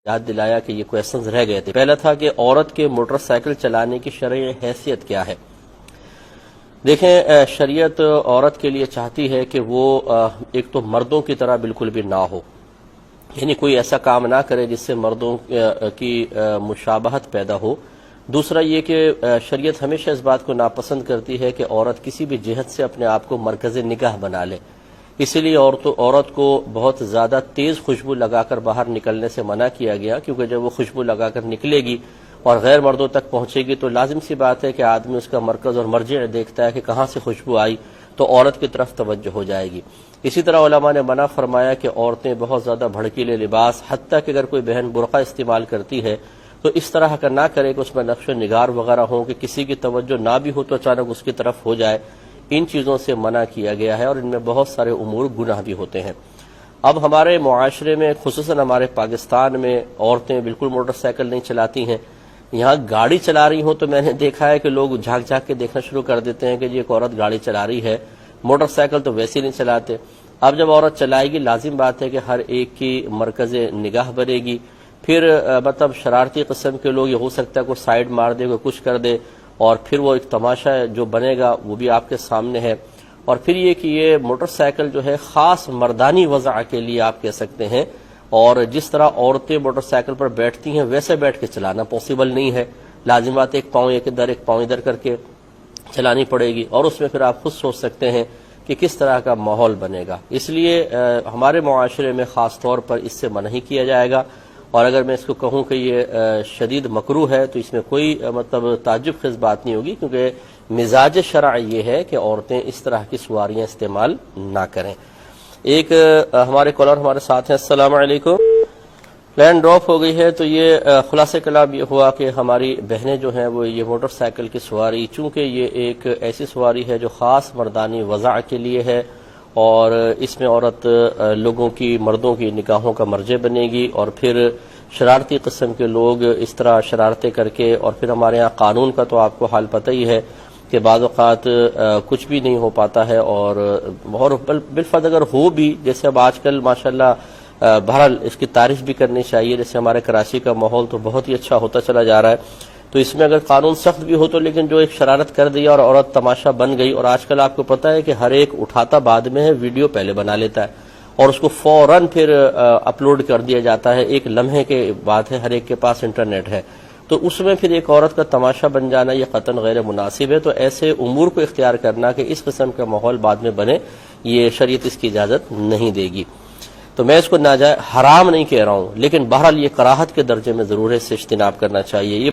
یاد دلایا کہ یہ کویسچنز رہ گئے تھے۔ پہلا تھا کہ عورت کے موٹر سائیکل چلانے کی شرعی حیثیت کیا ہے۔ دیکھیں، شریعت عورت کے لیے چاہتی ہے کہ وہ ایک تو مردوں کی طرح بالکل بھی نہ ہو، یعنی کوئی ایسا کام نہ کرے جس سے مردوں کی مشابہت پیدا ہو۔ دوسرا یہ کہ شریعت ہمیشہ اس بات کو ناپسند کرتی ہے کہ عورت کسی بھی جہت سے اپنے آپ کو مرکز نگاہ بنا لے، اسی لیے عورت کو بہت زیادہ تیز خوشبو لگا کر باہر نکلنے سے منع کیا گیا، کیونکہ جب وہ خوشبو لگا کر نکلے گی اور غیر مردوں تک پہنچے گی تو لازم سی بات ہے کہ آدمی اس کا مرکز اور مرجع دیکھتا ہے کہ کہاں سے خوشبو آئی تو عورت کی طرف توجہ ہو جائے گی۔ اسی طرح علماء نے منع فرمایا کہ عورتیں بہت زیادہ بھڑکیلے لباس، حتیٰ کہ اگر کوئی بہن برقع استعمال کرتی ہے تو اس طرح کا نہ کرے کہ اس میں نقش و نگار وغیرہ ہوں کہ کسی کی توجہ نہ بھی ہو تو اچانک اس کی طرف ہو جائے۔ ان چیزوں سے منع کیا گیا ہے اور ان میں بہت سارے امور گناہ بھی ہوتے ہیں۔ اب ہمارے معاشرے میں خصوصاً ہمارے پاکستان میں عورتیں بالکل موٹر سائیکل نہیں چلاتی ہیں۔ یہاں گاڑی چلا رہی ہوں تو میں نے دیکھا ہے کہ لوگ جھانک جھانک کے دیکھنا شروع کر دیتے ہیں کہ یہ ایک عورت گاڑی چلا رہی ہے، موٹر سائیکل تو ویسے نہیں چلاتے۔ اب جب عورت چلائے گی لازم بات ہے کہ ہر ایک کی مرکز نگاہ بنے گی، پھر مطلب شرارتی قسم کے لوگ یہ ہو سکتا ہے کوئی سائیڈ مار دے، کوئی کچھ کر دے، اور پھر وہ ایک تماشا جو بنے گا وہ بھی آپ کے سامنے ہے۔ اور پھر یہ کہ یہ موٹر سائیکل جو ہے خاص مردانی وضع کے لیے آپ کہہ سکتے ہیں، اور جس طرح عورتیں موٹر سائیکل پر بیٹھتی ہیں ویسے بیٹھ کے چلانا پاسبل نہیں ہے، لازمات ایک پاؤں ایک ادھر کر کے چلانی پڑے گی، اور اس میں پھر آپ خود سوچ سکتے ہیں کہ کس طرح کا ماحول بنے گا۔ اس لیے ہمارے معاشرے میں خاص طور پر اس سے منع کیا جائے گا، اور اگر میں اس کو کہوں کہ یہ شدید مکروہ ہے تو اس میں کوئی مطلب تعجب خیز بات نہیں ہوگی، کیونکہ مزاج شرع یہ ہے کہ عورتیں اس طرح کی سواریاں استعمال نہ کریں۔ ایک ہمارے کالر ہمارے ساتھ ہیں۔ السلام علیکم۔ لائن ڈراپ ہو گئی ہے، تو یہ خلاصہ کلام یہ ہوا کہ ہماری بہنیں جو ہیں وہ یہ موٹر سائیکل کی سواری، چونکہ یہ ایک ایسی سواری ہے جو خاص مردانی وضع کے لیے ہے، اور اس میں عورت لوگوں کی، مردوں کی نگاہوں کا مرجع بنے گی، اور پھر شرارتی قسم کے لوگ اس طرح شرارتیں کر کے، اور پھر ہمارے ہاں قانون کا تو آپ کو حال پتہ ہی ہے کہ بعض اوقات کچھ بھی نہیں ہو پاتا ہے، اور بالفرض اگر ہو بھی، جیسے اب آج کل ماشاءاللہ بہرحال اس کی تعریف بھی کرنی چاہیے، جیسے ہمارے کراچی کا ماحول تو بہت ہی اچھا ہوتا چلا جا رہا ہے، تو اس میں اگر قانون سخت بھی ہو تو لیکن جو ایک شرارت کر دیا اور عورت تماشا بن گئی، اور آج کل آپ کو پتہ ہے کہ ہر ایک اٹھاتا بعد میں ہے، ویڈیو پہلے بنا لیتا ہے اور اس کو فوراً پھر اپلوڈ کر دیا جاتا ہے، ایک لمحے کے بات ہے، ہر ایک کے پاس انٹرنیٹ ہے، تو اس میں پھر ایک عورت کا تماشا بن جانا یہ قطعاً غیر مناسب ہے۔ تو ایسے امور کو اختیار کرنا کہ اس قسم کا ماحول بعد میں بنے، یہ شریعت اس کی اجازت نہیں دے گی۔ تو میں اس کو ناجائز حرام نہیں کہہ رہا ہوں، لیکن بہرحال یہ کراہت کے درجے میں ضرور ہے، اس سے اجتناب کرنا چاہیے۔ یہ